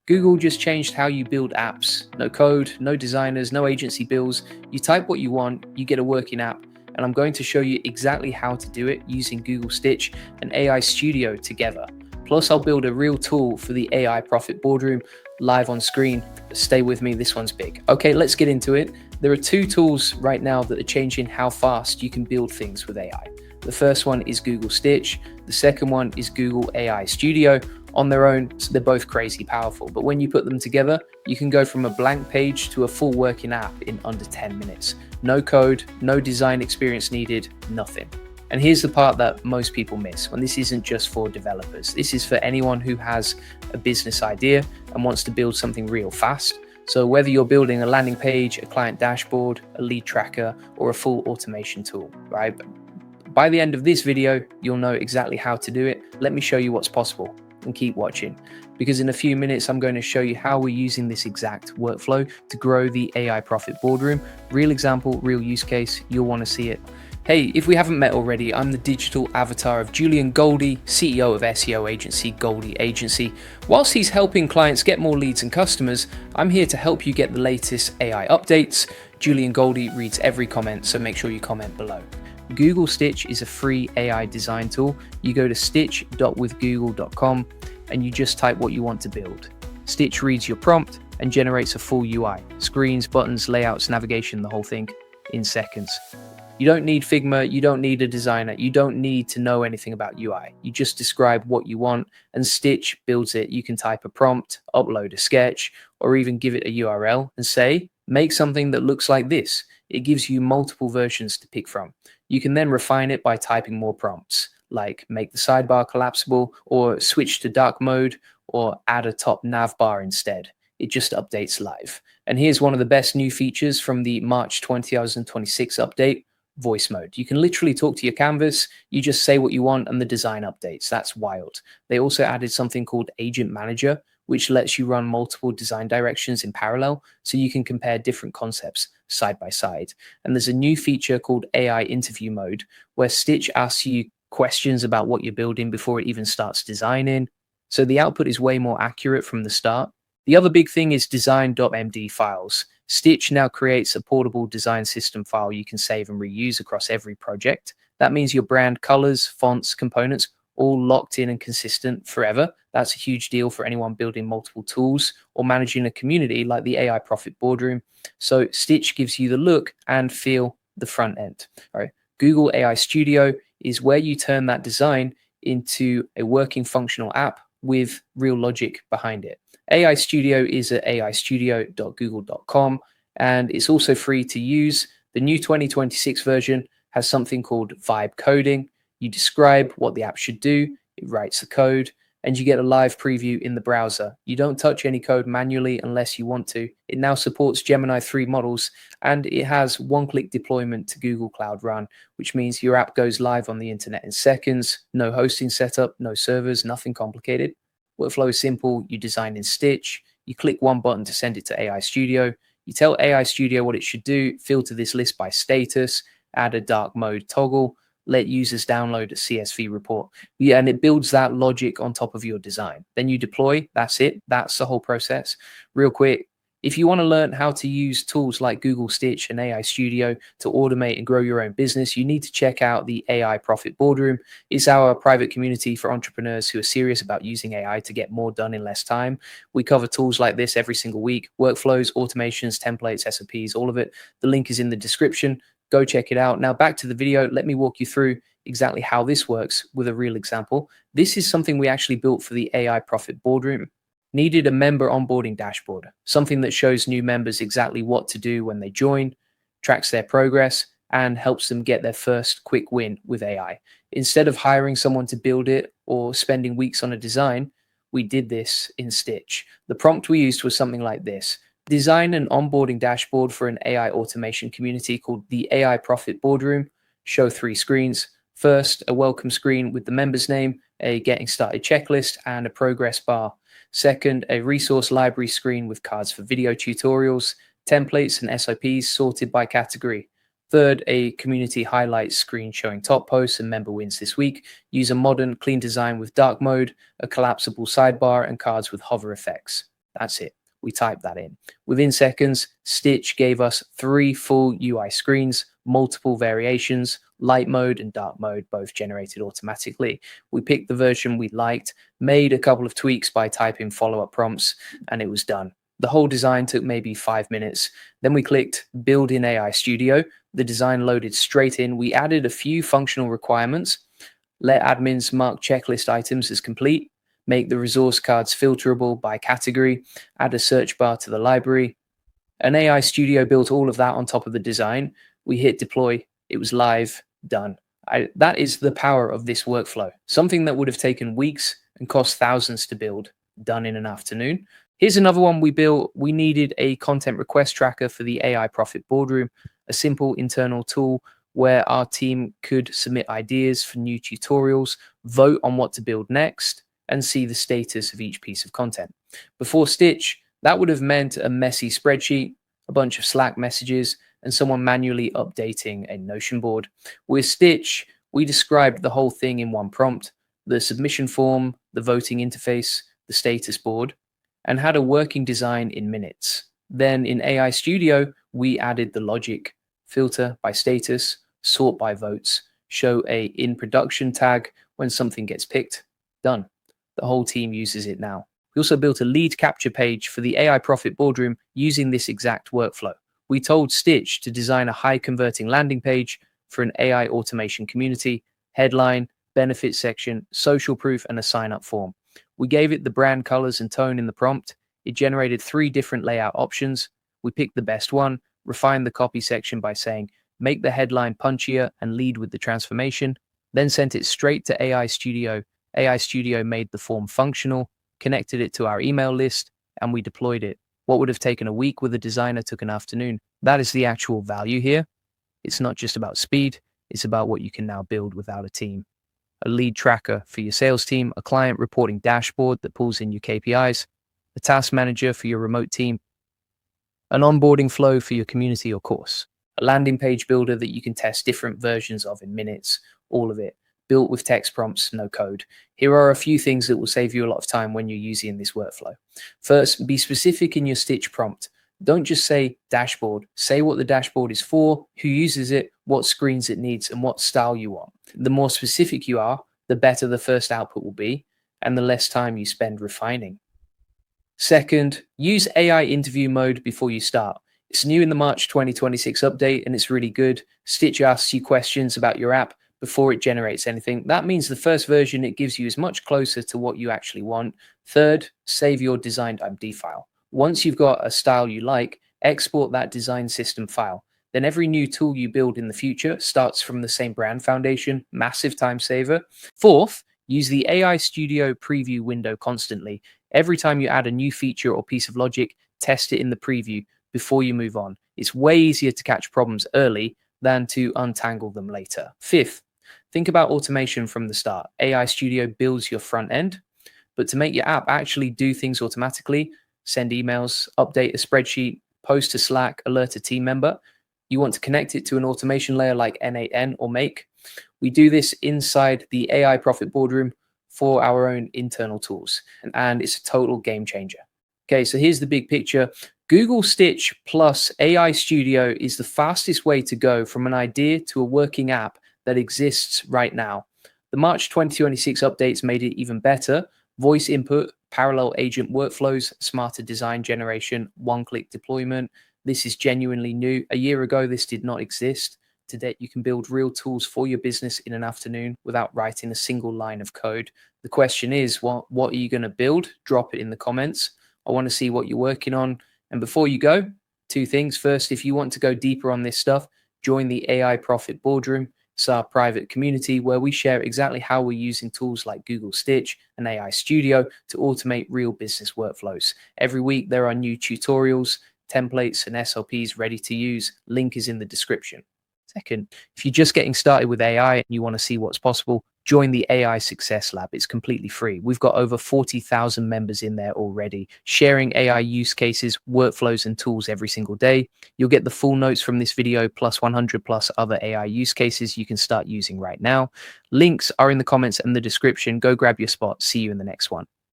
Google just changed how you build apps. No code, no designers, no agency bills. You type what you want, you get a working app. And I'm going to show you exactly how to do it using Google Stitch and AI Studio together. Plus, I'll build a real tool for the AI Profit Boardroom live on screen. Stay with me, this one's big. Okay, let's get into it. There are two tools right now that are changing how fast you can build things with AI. The first one is Google Stitch. The second one is Google AI Studio. On their own, they're both crazy powerful, but when you put them together, you can go from a blank page to a full working app in under 10 minutes. No code, no design experience needed, nothing. And here's the part that most people miss, when this isn't just for developers. This is for anyone who has a business idea and wants to build something real fast. So whether you're building a landing page, a client dashboard, a lead tracker, or a full automation tool, right? By the end of this video, you'll know exactly how to do it. Let me show you what's possible. And keep watching, because in a few minutes I'm going to show you how we're using this exact workflow to grow the AI Profit Boardroom. Real example, real use case, you'll want to see it. Hey, if we haven't met already, I'm the digital avatar of Julian Goldie, CEO of SEO agency Goldie Agency. Whilst he's helping clients get more leads and customers, I'm here to help you get the latest AI updates. Julian Goldie reads every comment, so make sure you comment below. Google Stitch is a free AI design tool. You go to stitch.withgoogle.com and you just type what you want to build. Stitch reads your prompt and generates a full UI, screens, buttons, layouts, navigation, the whole thing in seconds. You don't need Figma, you don't need a designer, you don't need to know anything about UI. You just describe what you want and Stitch builds it. You can type a prompt, upload a sketch, or even give it a URL and say, make something that looks like this. It gives you multiple versions to pick from. You can then refine it by typing more prompts, like make the sidebar collapsible, or switch to dark mode, or add a top nav bar instead. It just updates live. And here's one of the best new features from the March 2026 update, voice mode. You can literally talk to your canvas, you just say what you want and the design updates. That's wild. They also added something called Agent Manager, which lets you run multiple design directions in parallel so you can compare different concepts side by side. And there's a new feature called AI interview mode, where Stitch asks you questions about what you're building before it even starts designing. So the output is way more accurate from the start. The other big thing is design.md files. Stitch now creates a portable design system file you can save and reuse across every project. That means your brand colors, fonts, components, all locked in and consistent forever. That's a huge deal for anyone building multiple tools or managing a community like the AI Profit Boardroom. So Stitch gives you the look and feel the front end. All right. Google AI Studio is where you turn that design into a working functional app with real logic behind it. AI Studio is at aistudio.google.com and it's also free to use. The new 2026 version has something called vibe coding. You describe what the app should do, it writes the code, and you get a live preview in the browser. You don't touch any code manually unless you want to. It now supports Gemini 3 models, and it has one-click deployment to Google Cloud Run, which means your app goes live on the internet in seconds. No hosting setup, no servers, nothing complicated. Workflow is simple. You design in Stitch. You click one button to send it to AI Studio. You tell AI Studio what it should do, filter this list by status, add a dark mode toggle, let users download a CSV report. Yeah, and it builds that logic on top of your design. Then you deploy, that's it. That's the whole process. Real quick, if you want to learn how to use tools like Google Stitch and AI Studio to automate and grow your own business, you need to check out the AI Profit Boardroom. It's our private community for entrepreneurs who are serious about using AI to get more done in less time. We cover tools like this every single week, workflows, automations, templates, SOPs, all of it. The link is in the description. Go check it out. Now back to the video. Let me walk you through exactly how this works with a real example. This is something we actually built for the AI Profit Boardroom. Needed a member onboarding dashboard, something that shows new members exactly what to do when they join, tracks their progress, and helps them get their first quick win with AI. Instead of hiring someone to build it or spending weeks on a design, we did this in Stitch. The prompt we used was something like this. Design an onboarding dashboard for an AI automation community called the AI Profit Boardroom. Show 3 screens. First, a welcome screen with the member's name, a getting started checklist, and a progress bar. Second, a resource library screen with cards for video tutorials, templates, and SOPs sorted by category. Third, a community highlights screen showing top posts and member wins this week. Use a modern, clean design with dark mode, a collapsible sidebar, and cards with hover effects. That's it. We typed that in. Within seconds, Stitch gave us 3 full UI screens, multiple variations, light mode and dark mode, both generated automatically. We picked the version we liked, made a couple of tweaks by typing follow-up prompts, and it was done. The whole design took maybe 5 minutes. Then we clicked Build in AI Studio. The design loaded straight in. We added a few functional requirements. Let admins mark checklist items as complete. Make the resource cards filterable by category. Add a search bar to the library. An AI Studio built all of that on top of the design. We hit deploy. It was live, done. That is the power of this workflow. Something that would have taken weeks and cost thousands to build, done in an afternoon. Here's another one we built. We needed a content request tracker for the AI Profit Boardroom, a simple internal tool where our team could submit ideas for new tutorials, vote on what to build next, and see the status of each piece of content. Before Stitch, that would have meant a messy spreadsheet, a bunch of Slack messages, and someone manually updating a Notion board. With Stitch, we described the whole thing in one prompt: the submission form, the voting interface, the status board, and had a working design in minutes. Then in AI Studio, we added the logic: filter by status, sort by votes, show a in production tag when something gets picked. Done. The whole team uses it now. We also built a lead capture page for the AI Profit Boardroom using this exact workflow. We told Stitch to design a high converting landing page for an AI automation community, headline, benefits section, social proof, and a sign up form. We gave it the brand colors and tone in the prompt. It generated 3 different layout options. We picked the best one, refined the copy section by saying, make the headline punchier and lead with the transformation, then sent it straight to AI Studio. AI Studio made the form functional, connected it to our email list, and we deployed it. What would have taken a week with a designer took an afternoon. That is the actual value here. It's not just about speed, it's about what you can now build without a team. A lead tracker for your sales team, a client reporting dashboard that pulls in your KPIs, a task manager for your remote team, an onboarding flow for your community or course, a landing page builder that you can test different versions of in minutes, all of it built with text prompts, no code. Here are a few things that will save you a lot of time when you're using this workflow. First, be specific in your Stitch prompt. Don't just say dashboard. Say what the dashboard is for, who uses it, what screens it needs, and what style you want. The more specific you are, the better the first output will be, and the less time you spend refining. Second, use AI interview mode before you start. It's new in the March 2026 update, and it's really good. Stitch asks you questions about your app before it generates anything. That means the first version it gives you is much closer to what you actually want. Third, save your designed MD file. Once you've got a style you like, export that design system file. Then every new tool you build in the future starts from the same brand foundation, massive time saver. Fourth, use the AI Studio preview window constantly. Every time you add a new feature or piece of logic, test it in the preview before you move on. It's way easier to catch problems early than to untangle them later. Fifth, think about automation from the start. AI Studio builds your front end, but to make your app actually do things automatically, send emails, update a spreadsheet, post to Slack, alert a team member, you want to connect it to an automation layer like N8N or Make. We do this inside the AI Profit Boardroom for our own internal tools, and it's a total game changer. Okay, so here's the big picture. Google Stitch plus AI Studio is the fastest way to go from an idea to a working app that exists right now. The March 2026 updates made it even better. Voice input, parallel agent workflows, smarter design generation, one-click deployment. This is genuinely new. A year ago, this did not exist. Today, you can build real tools for your business in an afternoon without writing a single line of code. The question is, what are you going to build? Drop it in the comments. I want to see what you're working on. And before you go, 2 things. First, if you want to go deeper on this stuff, join the AI Profit Boardroom. It's our private community where we share exactly how we're using tools like Google Stitch and AI Studio to automate real business workflows. Every week, there are new tutorials, templates, and SOPs ready to use. Link is in the description. Second, if you're just getting started with AI and you want to see what's possible, join the AI Success Lab. It's completely free. We've got over 40,000 members in there already, sharing AI use cases, workflows, and tools every single day. You'll get the full notes from this video, plus 100 plus other AI use cases you can start using right now. Links are in the comments and the description. Go grab your spot. See you in the next one.